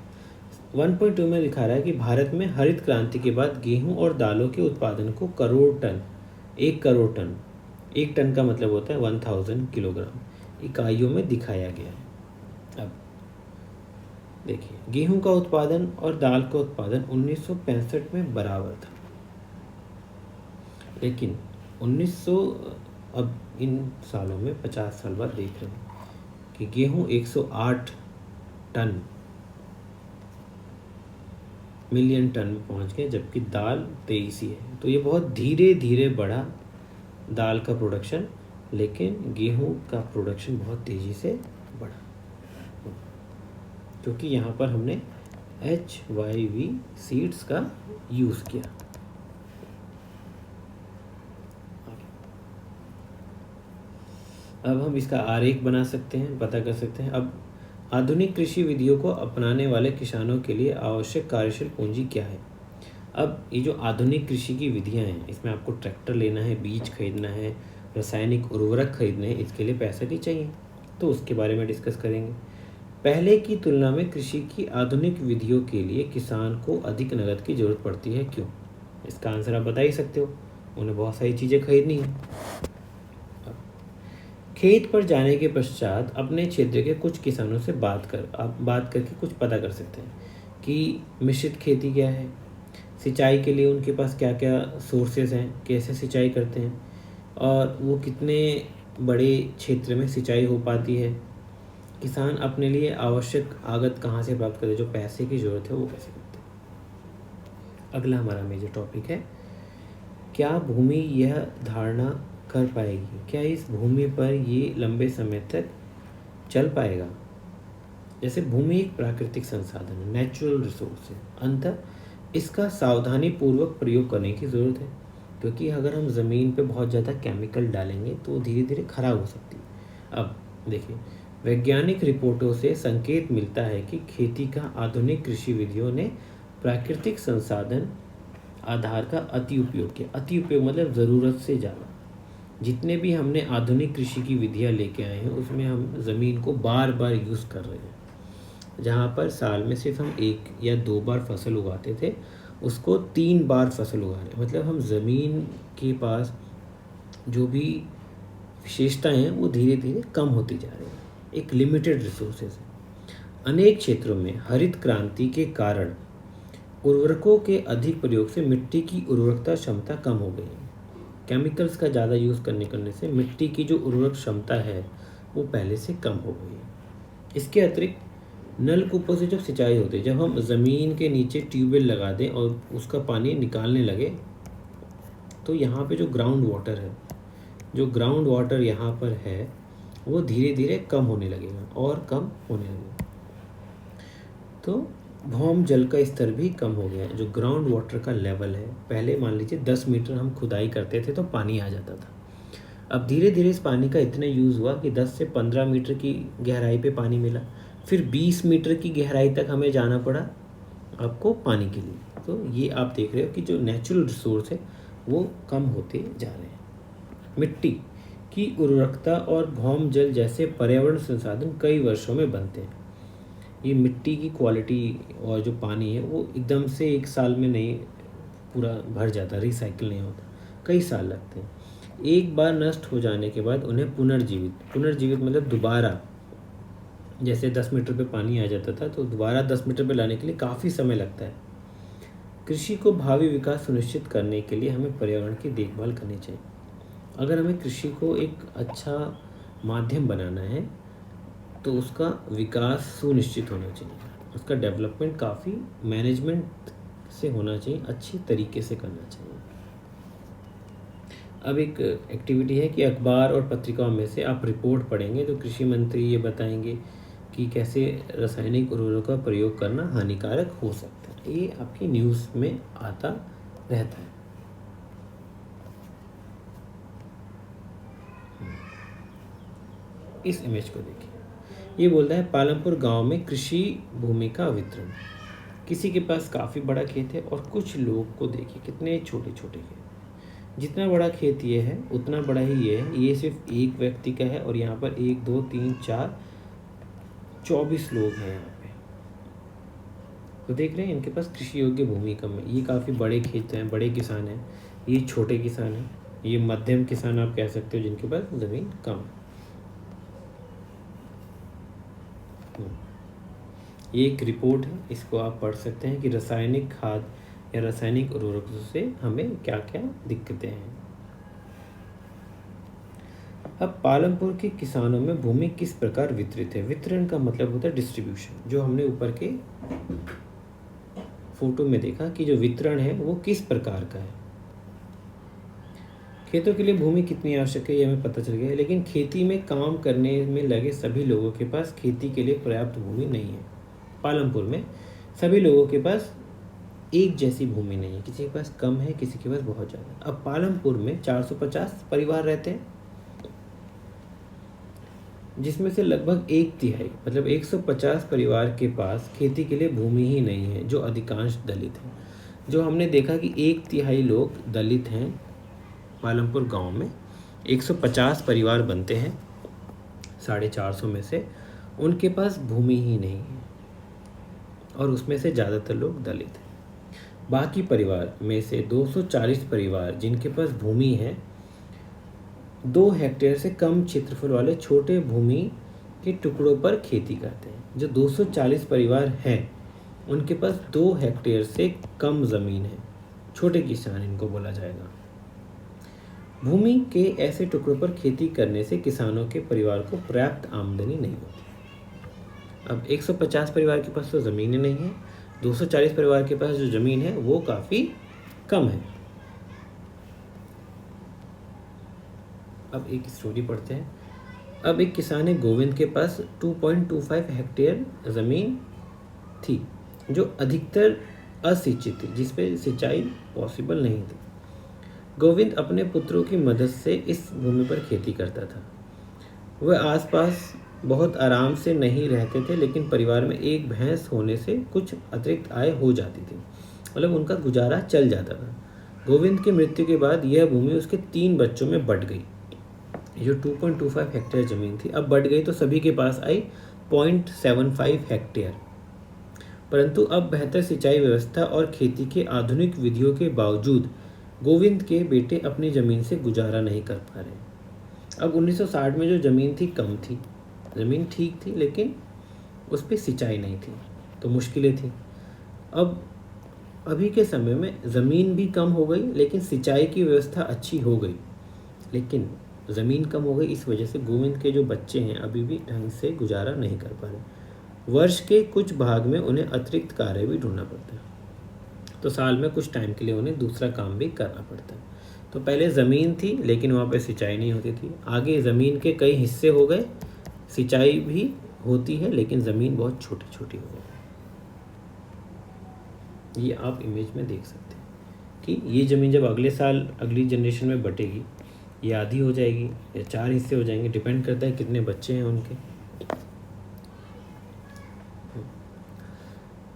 1.2 में दिखा रहा है कि भारत में हरित क्रांति के बाद गेहूं और दालों के उत्पादन को crore ton, 1 crore ton, 1 ton का मतलब होता है 1000 किलोग्राम इकाइयों में दिखाया गया है। अब देखिए, गेहूं का उत्पादन और दाल का उत्पादन 1965 में बराबर था, लेकिन 1900 अब इन सालों में 50 साल बाद देख रहे हैं कि गेहूं 108 टन मिलियन टन में पहुंच गए, जबकि दाल 23 ही है। तो ये बहुत धीरे धीरे बढ़ा दाल का प्रोडक्शन, लेकिन गेहूं का प्रोडक्शन बहुत तेज़ी से बढ़ा, क्योंकि यहाँ पर हमने HYV सीड्स का यूज़ किया। अब हम इसका आरेख बना सकते हैं, पता कर सकते हैं। अब आधुनिक कृषि विधियों को अपनाने वाले किसानों के लिए आवश्यक कार्यशील पूंजी क्या है। अब ये जो आधुनिक कृषि की विधियां हैं, इसमें आपको ट्रैक्टर लेना है, बीज खरीदना है, रासायनिक उर्वरक खरीदने हैं, इसके लिए पैसा भी चाहिए, तो उसके बारे में डिस्कस करेंगे। पहले की तुलना में कृषि की आधुनिक विधियों के लिए किसान को अधिक नकद की जरूरत पड़ती है, क्यों? इसका आंसर आप बता ही सकते हो, उन्हें बहुत सारी चीज़ें खरीदनी है। खेत पर जाने के पश्चात अपने क्षेत्र के कुछ किसानों से आप बात करके कुछ पता कर सकते हैं कि मिश्रित खेती क्या है, सिंचाई के लिए उनके पास क्या क्या सोर्सेज हैं, कैसे सिंचाई करते हैं, और वो कितने बड़े क्षेत्र में सिंचाई हो पाती है, किसान अपने लिए आवश्यक आगत कहाँ से प्राप्त करते हैं, जो पैसे की ज़रूरत है वो कैसे करते हैं। अगला हमारा मेजर टॉपिक है, क्या भूमि यह धारणा कर पाएगी, क्या इस भूमि पर ये लंबे समय तक चल पाएगा। जैसे भूमि एक प्राकृतिक संसाधन है, नेचुरल रिसोर्स है, अंततः इसका सावधानी पूर्वक प्रयोग करने की ज़रूरत है, क्योंकि अगर हम ज़मीन पे बहुत ज़्यादा केमिकल डालेंगे तो धीरे धीरे खराब हो सकती है। अब देखिए, वैज्ञानिक रिपोर्टों से संकेत मिलता है कि खेती का आधुनिक कृषि विधियों ने प्राकृतिक संसाधन आधार का अति उपयोग किया। अति उपयोग मतलब ज़रूरत से ज़्यादा। जितने भी हमने आधुनिक कृषि की विधियां लेके आए हैं, उसमें हम ज़मीन को बार बार यूज़ कर रहे हैं। जहाँ पर साल में सिर्फ हम 1 या 2 बार फसल उगाते थे, उसको 3 बार फसल उगा रहे हैं। मतलब हम ज़मीन के पास जो भी विशेषताएं हैं वो धीरे धीरे कम होती जा रही हैं, एक लिमिटेड रिसोर्सेज है। अनेक क्षेत्रों में हरित क्रांति के कारण उर्वरकों के अधिक प्रयोग से मिट्टी की उर्वरकता क्षमता कम हो गई है। केमिकल्स का ज़्यादा यूज़ करने से मिट्टी की जो उर्वरक क्षमता है वो पहले से कम हो गई है। इसके अतिरिक्त नलकूपों से जब सिंचाई होती है, जब हम ज़मीन के नीचे ट्यूबवेल लगा दें और उसका पानी निकालने लगे, तो यहाँ पे जो ग्राउंड वाटर यहाँ पर है वो धीरे धीरे कम होने लगेगा और कम होने लगेगा। तो भौम जल का स्तर भी कम हो गया है। जो ग्राउंड वाटर का लेवल है, पहले मान लीजिए 10 मीटर हम खुदाई करते थे तो पानी आ जाता था। अब धीरे धीरे इस पानी का इतना यूज़ हुआ कि 10 से 15 मीटर की गहराई पे पानी मिला, फिर 20 मीटर की गहराई तक हमें जाना पड़ा आपको पानी के लिए। तो ये आप देख रहे हो कि जो नेचुरल रिसोर्स है वो कम होते जा रहे हैं। मिट्टी की उर्वरकता और भौम जल जैसे पर्यावरण संसाधन कई वर्षों में बनते हैं। ये मिट्टी की क्वालिटी और जो पानी है वो एकदम से 1 साल में नहीं पूरा भर जाता, रिसाइकिल नहीं होता, कई साल लगते हैं। एक बार नष्ट हो जाने के बाद उन्हें पुनर्जीवित मतलब दोबारा, जैसे 10 मीटर पे पानी आ जाता था तो दोबारा 10 मीटर पे लाने के लिए काफ़ी समय लगता है। कृषि को भावी विकास सुनिश्चित करने के लिए हमें पर्यावरण की देखभाल करनी चाहिए। अगर हमें कृषि को एक अच्छा माध्यम बनाना है तो उसका विकास सुनिश्चित होना चाहिए, उसका डेवलपमेंट काफ़ी मैनेजमेंट से होना चाहिए, अच्छी तरीके से करना चाहिए। अब एक एक्टिविटी है कि अखबार और पत्रिकाओं में से आप रिपोर्ट पढ़ेंगे तो कृषि मंत्री ये बताएंगे कि कैसे रासायनिक उर्वरकों का प्रयोग करना हानिकारक हो सकता है। ये आपकी न्यूज़ में आता रहता है। इस इमेज को देखिए, ये बोलता है पालमपुर गांव में कृषि भूमि का वितरण। किसी के पास काफ़ी बड़ा खेत है और कुछ लोग को देखिए कितने छोटे छोटे खेत। जितना बड़ा खेत ये है उतना बड़ा ही ये है। ये सिर्फ एक व्यक्ति का है और यहाँ पर 1 2 3 4 24 लोग हैं यहाँ पे। तो देख रहे हैं इनके पास कृषि योग्य भूमि कम है। ये काफ़ी बड़े खेत हैं, बड़े किसान हैं, ये छोटे किसान हैं, ये मध्यम किसान आप कह सकते हो जिनके पास ज़मीन कम है। ये एक रिपोर्ट है, इसको आप पढ़ सकते हैं कि रासायनिक खाद या रासायनिक उर्वरकों से हमें क्या क्या दिक्कतें हैं। अब पालमपुर के किसानों में भूमि किस प्रकार वितरित है। वितरण का मतलब होता है डिस्ट्रीब्यूशन। जो हमने ऊपर के फोटो में देखा कि जो वितरण है वो किस प्रकार का है। खेतों के लिए भूमि कितनी आवश्यक है ये हमें पता चल गया है, लेकिन खेती में काम करने में लगे सभी लोगों के पास खेती के लिए पर्याप्त भूमि नहीं है। पालमपुर में सभी लोगों के पास एक जैसी भूमि नहीं है, किसी के पास कम है, किसी के पास बहुत ज़्यादा। अब पालमपुर में 450 परिवार रहते हैं, जिसमें से लगभग एक तिहाई मतलब 150 परिवार के पास खेती के लिए भूमि ही नहीं है, जो अधिकांश दलित हैं। जो हमने देखा कि एक तिहाई लोग दलित हैं पालमपुर गांव में, 150 परिवार बनते हैं 450 में से, उनके पास भूमि ही नहीं है और उसमें से ज़्यादातर लोग दलित हैं। बाकी परिवार में से 240 परिवार जिनके पास भूमि है 2 हेक्टेयर से कम क्षेत्रफल वाले छोटे भूमि के टुकड़ों पर खेती करते हैं। जो 240 परिवार हैं उनके पास 2 हेक्टेयर से कम ज़मीन है, छोटे किसान इनको बोला जाएगा। भूमि के ऐसे टुकड़ों पर खेती करने से किसानों के परिवार को पर्याप्त आमदनी नहीं होती। अब 150 परिवार के पास तो ज़मीन ही नहीं है, 240 परिवार के पास जो ज़मीन है वो काफ़ी कम है। अब एक स्टोरी पढ़ते हैं। अब एक किसान है गोविंद के पास 2.25 हेक्टेयर ज़मीन थी जो अधिकतर असिंचित थी, जिस पे सिंचाई पॉसिबल नहीं थी। गोविंद अपने पुत्रों की मदद से इस भूमि पर खेती करता था। वह आसपास बहुत आराम से नहीं रहते थे, लेकिन परिवार में एक भैंस होने से कुछ अतिरिक्त आय हो जाती थी, मतलब उनका गुजारा चल जाता था। गोविंद की मृत्यु के बाद यह भूमि उसके 3 बच्चों में बंट गई। जो 2.25 हेक्टेयर ज़मीन थी अब बढ़ गई तो सभी के पास आई 0.75 हेक्टेयर। परंतु अब बेहतर सिंचाई व्यवस्था और खेती के आधुनिक विधियों के बावजूद गोविंद के बेटे अपनी ज़मीन से गुजारा नहीं कर पा रहे। अब 1960 में जो ज़मीन थी कम थी, ज़मीन ठीक थी लेकिन उस पर सिंचाई नहीं थी, तो मुश्किलें थी। अब अभी के समय में ज़मीन भी कम हो गई लेकिन सिंचाई की व्यवस्था अच्छी हो गई, लेकिन ज़मीन कम हो गई इस वजह से गोविंद के जो बच्चे हैं अभी भी ढंग से गुजारा नहीं कर पा रहे। वर्ष के कुछ भाग में उन्हें अतिरिक्त कार्य भी ढूंढना पड़ता है, तो साल में कुछ टाइम के लिए उन्हें दूसरा काम भी करना पड़ता है। तो पहले ज़मीन थी लेकिन वहाँ पे सिंचाई नहीं होती थी, आगे ज़मीन के कई हिस्से हो गए, सिंचाई भी होती है लेकिन ज़मीन बहुत छोटी छोटी हो गई। ये आप इमेज में देख सकते हैं कि ये ज़मीन जब अगले साल अगली जनरेशन में बटेगी, ये आधी हो जाएगी या 4 हिस्से हो जाएंगे, डिपेंड करता है कितने बच्चे हैं उनके।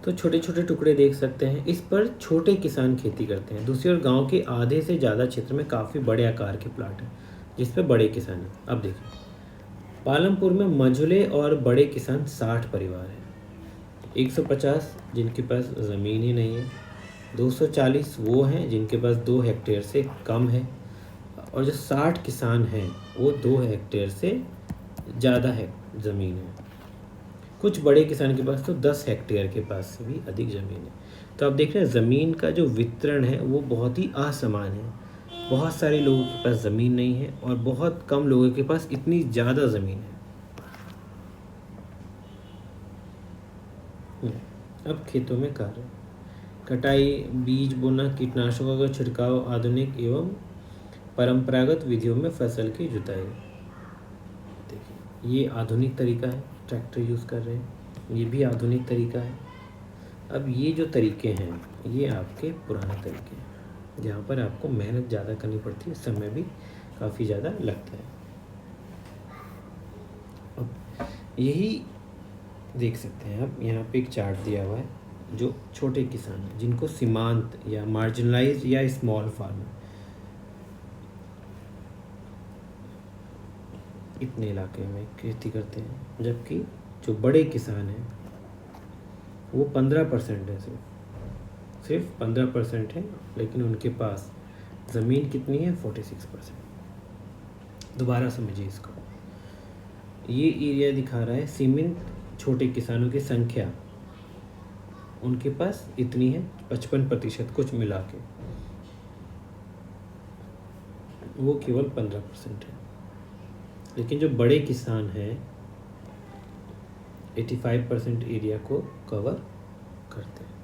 तो छोटे छोटे टुकड़े देख सकते हैं, इस पर छोटे किसान खेती करते हैं। दूसरी ओर गांव के आधे से ज़्यादा क्षेत्र में काफ़ी बड़े आकार के प्लाट हैं जिस पे बड़े किसान हैं। अब देखिए पालमपुर में मंझले और बड़े किसान 60 परिवार हैं, 150 जिनके पास ज़मीन ही नहीं है, 240 वो हैं जिनके पास 2 हेक्टेयर से कम है, और जो 60 किसान हैं वो 2 हेक्टेयर से ज़्यादा है ज़मीन है। कुछ बड़े किसान के पास तो 10 हेक्टेयर के पास से भी अधिक ज़मीन है। तो आप देख रहे हैं ज़मीन का जो वितरण है वो बहुत ही असमान है। बहुत सारे लोगों के पास ज़मीन नहीं है और बहुत कम लोगों के पास इतनी ज़्यादा ज़मीन है। अब खेतों में कार्य, कटाई, बीज बोना, कीटनाशकों का छिड़काव, आधुनिक एवं परंपरागत विधियों में फसल की जुताई। देखिए ये आधुनिक तरीका है, ट्रैक्टर यूज़ कर रहे हैं, ये भी आधुनिक तरीका है। अब ये जो तरीके हैं ये आपके पुराने तरीके हैं जहाँ पर आपको मेहनत ज़्यादा करनी पड़ती है, समय भी काफ़ी ज़्यादा लगता है। अब यही देख सकते हैं आप, यहाँ पे एक चार्ट दिया हुआ है जो छोटे किसान हैं जिनको सीमांत या मार्जिनलाइज या स्मॉल फार्मर, इतने इलाके में खेती करते हैं, जबकि जो बड़े किसान हैं वो 15% है, सिर्फ 15% है, लेकिन उनके पास ज़मीन कितनी है? 46%। दोबारा समझिए इसको। ये एरिया दिखा रहा है सीमेंट छोटे किसानों की संख्या, उनके पास इतनी है 55%, कुछ मिला के वो केवल 15% है। लेकिन जो बड़े किसान हैं 85% एरिया को कवर करते हैं।